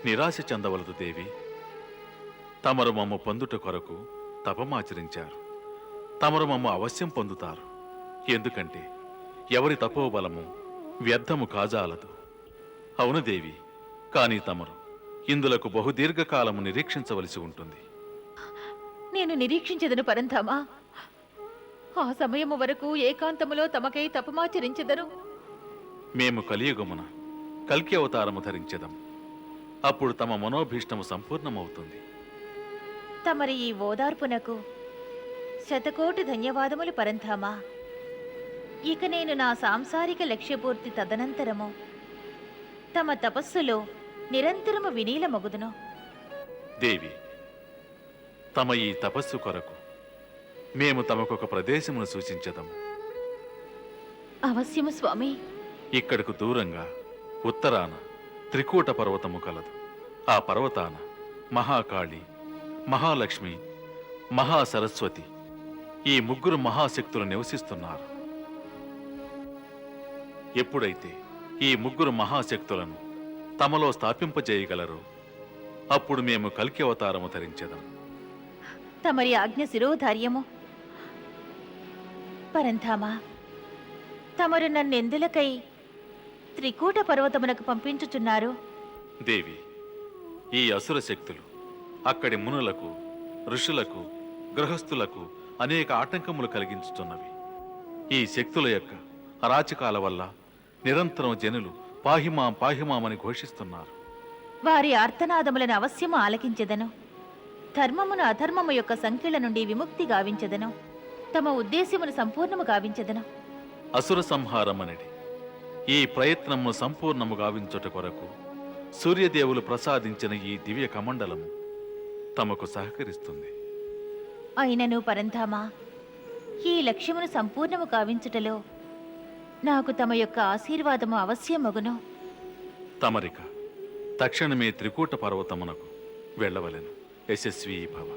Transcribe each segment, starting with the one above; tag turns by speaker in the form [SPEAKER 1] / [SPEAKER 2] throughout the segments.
[SPEAKER 1] నిరాశ చెందవలదు దేవి. తమరు మమ్మ పొందుట కొరకు తపమాచరించారు. తమరు మమ్మ అవశ్యం పొందుతారు. ఎందుకంటే ఎవరి తపోబలము వ్యర్థము కాజాలదు. అవును దేవి, కానీ తమరు ఇందులకు బహుదీర్ఘకాలము నిరీక్షించవలసి ఉంటుంది.
[SPEAKER 2] నేను నిరీక్షించదను పరంధామా. ఆ సమయము వరకు ఏకాంతములో తమకై తపమాచరించెదను.
[SPEAKER 1] మేము కలియుగమున కల్కి అవతారము ధరించెదం. అప్పుడు తమ మనోభీష్టము సంపూర్ణమవుతుంది.
[SPEAKER 2] తమరి ఈ ఓదార్పునకు శతకోటి ధన్యవాదములు పరంధామా. ఇక నేను నా సాంసారిక లక్ష్యపూర్తి తదనంతరము తమ తపస్సులో నిరంతరము వినీలమగుదును.
[SPEAKER 1] దేవి, తమ ఈ తపస్సు కొరకు మేము తమకొక ప్రదేశమును సూచించదము.
[SPEAKER 2] అవశ్యము స్వామి.
[SPEAKER 1] ఇక్కడకు దూరంగా ఉత్తరాన త్రికూట పర్వతము కలదు. ఆ పర్వతాన మహాకాళి, మహాలక్ష్మి, మహాసరస్వతి ఈ ముగ్గురు మహాశక్తులు నివసిస్తున్నారు. ఎప్పుడైతే ఈ ముగ్గురు మహాశక్తులను తమలో స్థాపింపజేయగలరో అప్పుడు మేము కల్కి అవతారము ధరించెదం.
[SPEAKER 2] తమరి ఆజ్ఞ శిరోధార్యము. పరంధామా, తమరు నన్నెందులకై త్రికూట పర్వతమునకు పంపించుచున్నారు?
[SPEAKER 1] దేవి, ఈ అసుర శక్తులు అక్కడి మునులకు, ఋషులకు, గృహస్థులకు అనేక ఆటంకములు కలిగించుతున్నవి. ఈ శక్తుల యొక్క అరాచకాల వల్ల నిరంతరం జనులు పాహిమాం పాహిమామని ఘోషిస్తున్నారు.
[SPEAKER 2] వారి ఆర్తనాదములను అవశ్యము ఆలకించెదను. ధర్మమును అధర్మము యొక్క సంఖ్యల నుండి విముక్తి గావించెదను. తమ ఉద్దేశ్యమును సంపూర్ణము గావించెదను.
[SPEAKER 1] అసుర సంహారం అనేది ఈ ప్రయత్నమును సంపూర్ణము గావించుట కొరకు సూర్యదేవులు ప్రసాదించిన ఈ దివ్య కమండలము తమకు సహకరిస్తుంది.
[SPEAKER 2] అయినను పరంధామా, ఈ లక్ష్యమును సంపూర్ణము గావించుటలో నాకు తమ యొక్క ఆశీర్వాదము అవశ్యమగును.
[SPEAKER 1] తమరిక తక్షణమే త్రికూట పర్వతమునకు వెళ్ళవలెను. యశస్వీ భవ.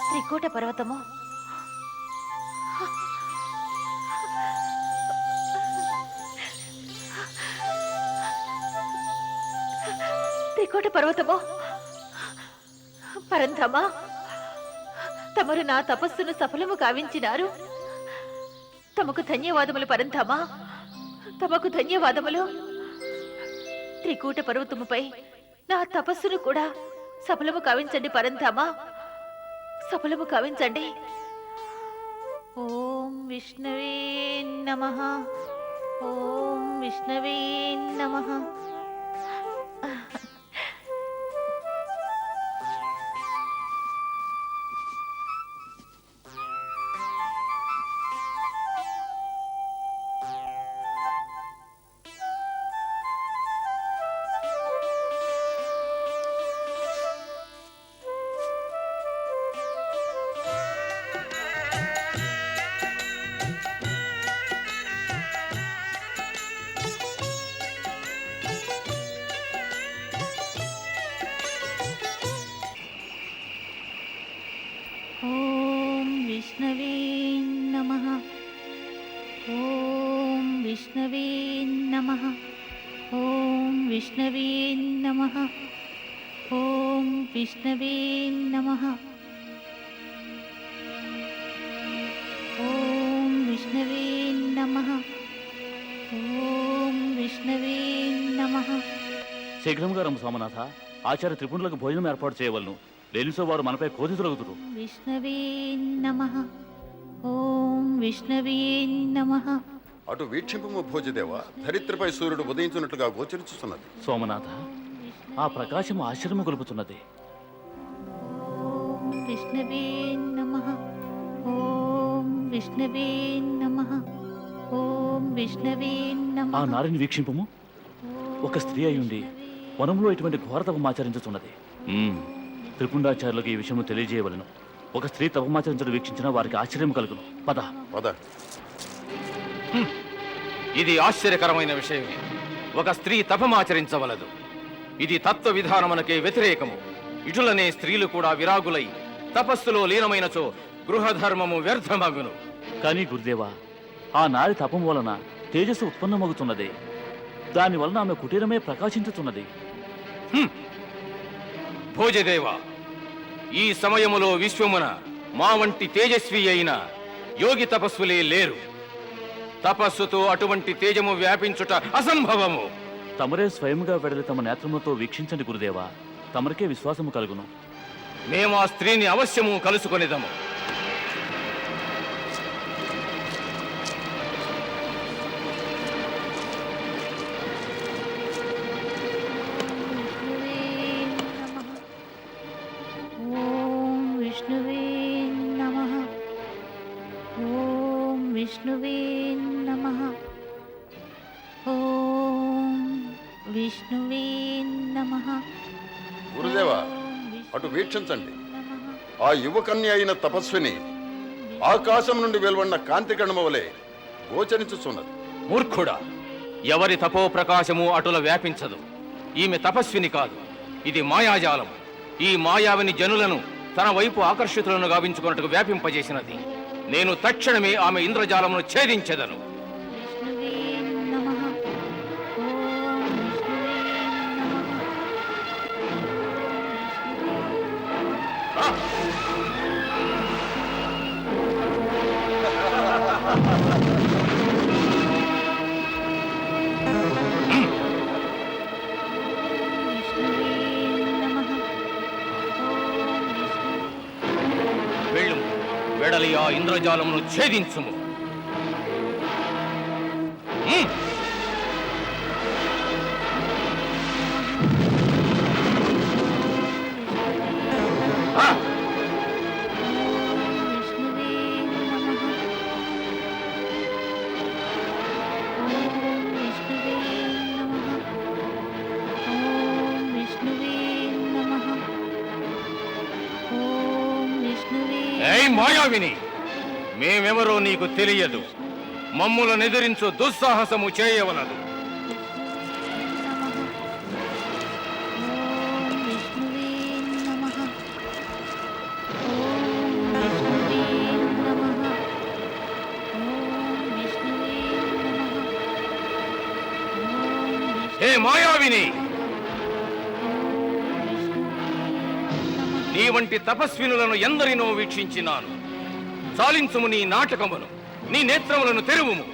[SPEAKER 2] త్రికూట పర్వతము త్రికూట పర్వతము. పరంధామా, తమరు నా తపస్సును సఫలము కావించినారు. తమకు ధన్యవాదములు పరంధామా, తమకు ధన్యవాదములు. త్రికూట పర్వతముపై నా తపస్సును కూడా సఫలము కావించండి పరంధామా, సఫలము కావించండి. ఓం విష్ణవే నమః. ఓం విష్ణవే నమః. విష్ణవే నమః. ఓం విష్ణవే నమః. ఓం విష్ణవే నమః. ఓం విష్ణవే నమః.
[SPEAKER 3] శీఘ్రంగా రమ్ము సోమనాథ. ఆచార్య త్రిపుండులకు భోజనం ఏర్పాటు చేయవలను. లేనిసో వారు మనపై కోతి తొలగుతురు.
[SPEAKER 2] విష్ణవే నమః. ఓం విష్ణవే నమః.
[SPEAKER 4] అటు వీక్షింపము భోజదేవ, ధరిత్రిపై సూర్యుడు ఉదయించున్నట్లుగా గోచరించుతున్నది.
[SPEAKER 3] సోమనాథ, ఆ ప్రకాశము ఆశ్చర్యము గొలుపుతున్నది.
[SPEAKER 2] ఓం విష్ణవే నమః. ఓం విష్ణవే నమః. ఓం విష్ణవే నమః.
[SPEAKER 3] ఆ నారిని వీక్షింపము. ఒక స్త్రీ అయ్యుండి వనంలో ఇటువంటి ఘోర తపమాచరించుతున్నది. త్రిపుండాచార్యులకు ఈ విషయము తెలియజేయవలను. ఒక స్త్రీ తపమాచరించడం వీక్షించినా వారికి ఆశ్చర్యం కలుగును. పద
[SPEAKER 4] పద.
[SPEAKER 5] ఇది ఆశ్చర్యకరమైన విషయమే. ఒక స్త్రీ తపమాచరించవలదు. ఇది తత్వ విధానమునకే వ్యతిరేకము. ఇటులనే స్త్రీలు కూడా విరాగులై తపస్సులో లీనమైనచో గృహధర్మము వ్యర్థమగును.
[SPEAKER 3] కానీ గురుదేవా, ఆ నారి తపం వలన తేజస్సు ఉత్పన్నమగుతున్నది. దాని వలన ఆమె కుటీరమే ప్రకాశించుతున్నది.
[SPEAKER 5] భోజదేవ, ఈ సమయములో విశ్వమున మా వంటి తేజస్వి అయిన యోగి తపస్సులే లేరు. తపస్సుతో అటువంటి తేజము వ్యాపించుట అసంభవము.
[SPEAKER 3] తమరే స్వయంగా వెడలి తమ నేత్రములతో వీక్షించండి గురుదేవా. తమరికే విశ్వాసము కలుగును.
[SPEAKER 5] మేము ఆ స్త్రీని అవశ్యము కలుసుకొనిదము.
[SPEAKER 2] విష్ణవే నమః. ఓం విష్ణవే నమః. ఓం విష్ణవే నమః.
[SPEAKER 4] గురుదేవ, అటు వీక్షించండి. ఆ యువకన్య అయిన తపస్విని ఆకాశం నుండి వెలువడిన కాంతి కణము వలె గోచరించుచున్నది.
[SPEAKER 5] మూర్ఖుడా, ఎవరి తపో ప్రకాశము అటుల వ్యాపించదు. ఈమె తపస్విని కాదు, ఇది మాయాజాలం. ఈ మాయావిని జనులను తన వైపు ఆకర్షితులను గావించుకున్నట్టుకు వ్యాపింపజేసినది. నేను తక్షణమే ఆమె ఇంద్రజాలమును ఛేదించెదను.
[SPEAKER 2] విష్ణవే నమః. ఓం విష్ణవే నమః. విష్ణవే నమః. ఓం విష్ణవే.
[SPEAKER 5] వెళ్ళు, వెడలి ఆ ఇంద్రజాలమును ఛేదించుము.
[SPEAKER 2] విష్ణవే నమః. ఓం విష్ణవే నమః. ఓం విష్ణవే నమః. ఓం విష్ణవే
[SPEAKER 5] ఏయ్ మాయావిని, మేమెవరో నీకు తెలియదు. మమ్ములను ఎదిరించు దుస్సాహసము చేయవలదు.
[SPEAKER 2] నమః. ఓం విష్ణవే నమః. ఓం విష్ణవే నమః. ఓం విష్ణవే నమః. ఓం
[SPEAKER 5] హే మాయావిని, నీ వంటి తపస్వినులను ఎందరినో వీక్షించినాను. చాలించుము నీ నాటకమును, నీ నేత్రములను తెరువుము.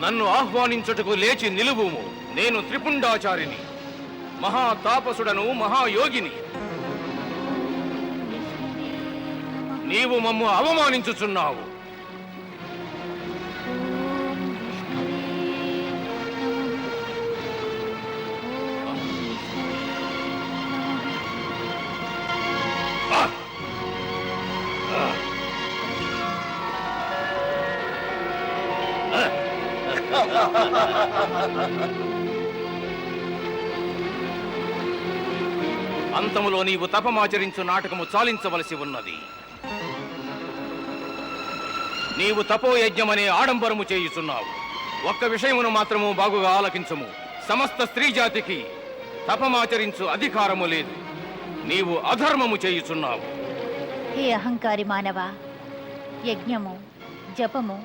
[SPEAKER 5] నన్ను ఆహ్వానించుటకు లేచి నిలువుము. నేను త్రిపుండాచారిని, మహాతాపసుడను, మహాయోగిని. నీవు మమ్ము అవమానించుచున్నావు. అంతములో నీవు తపమాచరించు నాటకము చాలించవలసి ఉన్నది. నీవు తపోయజ్ఞమనే ఆడంబరము చేయుచున్నావు. ఒక్క విషయమును మాత్రము బాగుగా ఆలకించుము. సమస్త స్త్రీ జాతికి తపమాచరించు అధికారము లేదు. నీవు అధర్మము చేయుచున్నావు.
[SPEAKER 2] హే అహంకారి మానవ, యజ్ఞము జపము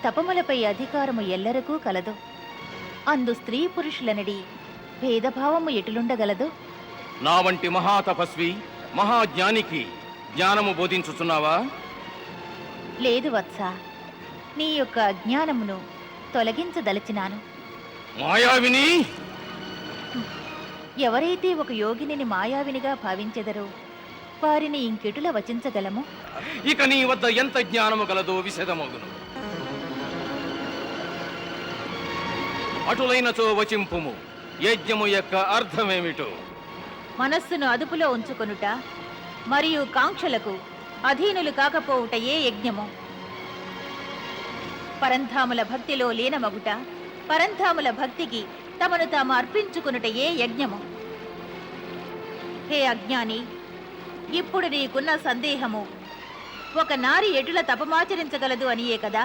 [SPEAKER 2] తపములపై అధికారము ఎల్లరికూ కలదు. అందు స్త్రీ పురుషులనడి భేదభావము ఎటులుండగలదు?
[SPEAKER 5] నా వంటి మహాతపస్వి మహాజ్ఞానికి జ్ఞానము బోధించుచున్నావా?
[SPEAKER 2] లేదు వత్స, నీ యొక్క అజ్ఞానమును తొలగించదలచినాను.
[SPEAKER 5] మాయావిని,
[SPEAKER 2] ఎవరైతే ఒక యోగిని మాయావినిగా భావించెదరో వారిని ఇంకెటుల వచించగలము?
[SPEAKER 5] ఇక నీ వద్ద ఎంత జ్ఞానము గలదో విశదమగును. అటులైనచో వచింపుము. యజ్ఞము యొక్క అర్థమేమిటో?
[SPEAKER 2] మనస్సును అదుపులో ఉంచుకొనుట మరియు కాంక్షలకు అధీనులు కాకపోవుటయే యజ్ఞము. పరంధాముల భక్తిలో లీనమగుట, పరంధాముల భక్తికి తమను తాము అర్పించుకునుటయే యజ్ఞము. హే అజ్ఞాని, ఇప్పుడు నీకున్న సందేహము ఒక నారి ఎటుల తపమాచరించగలదు అనియే కదా?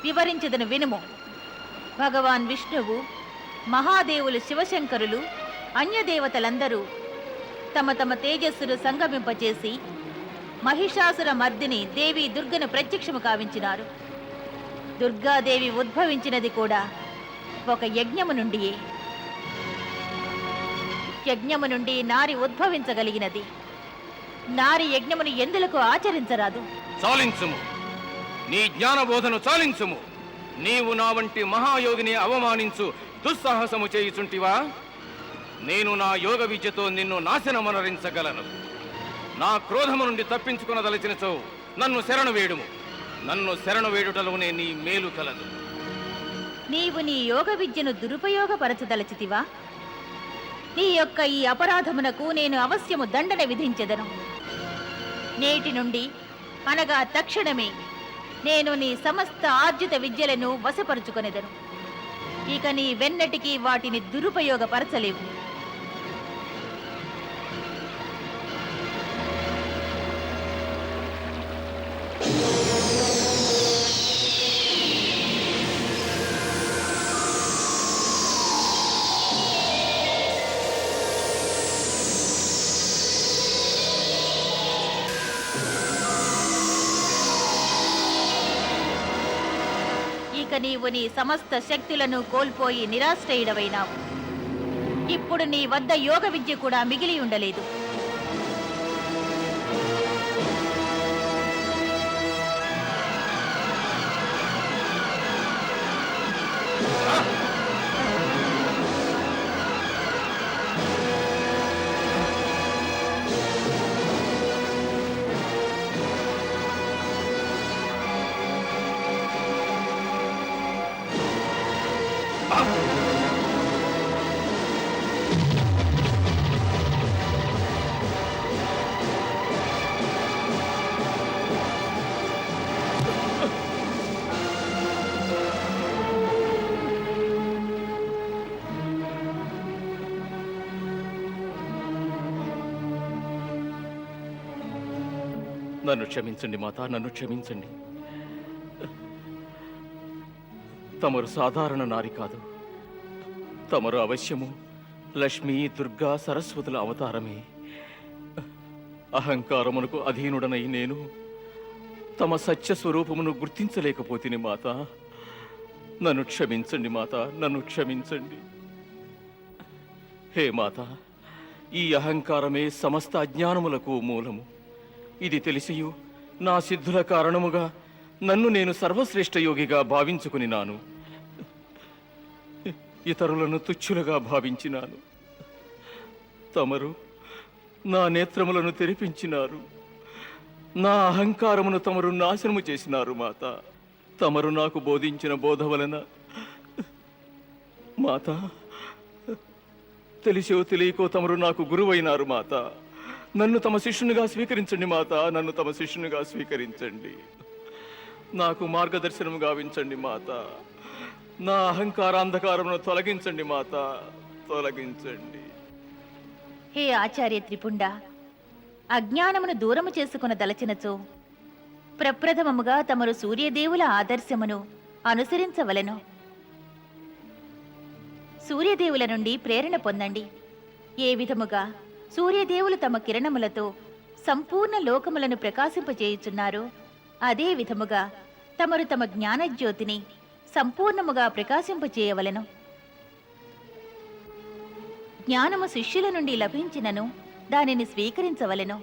[SPEAKER 2] వివరించదను వినుము. భగవాన్ విష్ణువు, మహాదేవులు శివశంకరులు, అన్యదేవతలందరూ తమ తమ తేజస్సును సంగమింపచేసి మహిషాసుర మర్దిని దేవి దుర్గను ప్రత్యక్షము కావించినారు. దుర్గాదేవి ఉద్భవించినది కూడా ఒక యజ్ఞము నుండియే. యజ్ఞము నుండి నారి ఉద్భవించగలిగినది. నారి యజ్ఞమును ఎందులకు ఆచరించరాదు?
[SPEAKER 5] చాలించుము, నీ జ్ఞానబోధను చాలించుము. నీవు నా వంటి మహాయోగిని అవమానించు దుస్సాహసము చేయుచుంటివా? నేను నా యోగ విద్యతో నిన్ను నాశనమనరించగలను. నా క్రోధము నుండి తప్పించుకునదలచినచో నన్ను శరణు వేడుము. నన్ను శరణు వేడుటలోనే నీ మేలు కలదు.
[SPEAKER 2] నీవు నీ యోగ విద్యను దురుపయోగపరచదలచితివా? నీ యొక్క ఈ అపరాధమునకు నేను అవశ్యము దండన విధించెదను. నేటి నుండి అనగా తక్షణమే నేను నీ సమస్త ఆర్జిత విద్యలను వశపరుచుకొనెదను. ఇక నీ వెన్నటికి వాటిని దురుపయోగపరచలేవు. ఇక నీవు నీ సమస్త శక్తులను కోల్పోయి నిరాశ్రయుడవైనావు. ఇప్పుడు నీ వద్ద యోగ విద్య కూడా మిగిలి ఉండలేదు.
[SPEAKER 5] నన్ను క్షమించండి మాత, నన్ను క్షమించండి. తమరు సాధారణ నారి కాదు. తమరు అవశ్యము లక్ష్మీ, దుర్గా, సరస్వతుల అవతారమే. అహంకారమునకు అధీనుడనై నేను తమ సత్య స్వరూపమును గుర్తించలేకపోతిని మాత. నన్ను క్షమించండి మాత, నన్ను క్షమించండి. హే మాత, ఈ అహంకారమే సమస్త అజ్ఞానములకు మూలము. ఇది తెలిసియు నా సిద్ధుల కారణముగా నన్ను నేను సర్వశ్రేష్ఠ యోగిగా భావించుకునినాను. ఇతరులను తుచ్చులుగా భావించినాను. తమరు నా నేత్రములను తెరిపించినారు. నా అహంకారమును తమరు నాశనము చేసినారు మాత. తమరు నాకు బోధించిన బోధ వలన మాత, తెలిసో తెలియకో తమరు నాకు గురువైనారు మాత. నన్ను తమ శిష్యునిగా స్వీకరించండి మాత, నన్ను తమ శిష్యునిగా స్వీకరించండి. నాకు మార్గదర్శనం గావించండి మాత. నా అహంకారాంధకారమును తొలగించండి మాత, తొలగించండి.
[SPEAKER 2] హే ఆచార్య త్రిపుండ, అజ్ఞానమును దూరము చేసుకున్న దలచినచో ప్రప్రథమముగా తమరు సూర్యదేవుల ఆదర్శమును అనుసరించవలెను. సూర్యదేవుల నుండి ప్రేరణ పొందండి. ఏ విధముగా సూర్యదేవులు తమ కిరణములతో సంపూర్ణ లోకములను ప్రకాశింపజేయుచున్నారో అదే విధముగా తమరు తమ జ్ఞానజ్యోతిని సంపూర్ణముగా ప్రకాశింపజేయవలెను. జ్ఞానము శిష్యుల నుండి లభించినను దానిని స్వీకరించవలెను.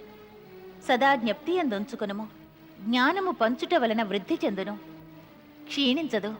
[SPEAKER 2] సదా జ్ఞప్తి అందుంచుకొనుము. జ్ఞానము పంచుట వలన వృద్ధి చెందును, క్షీణించదు.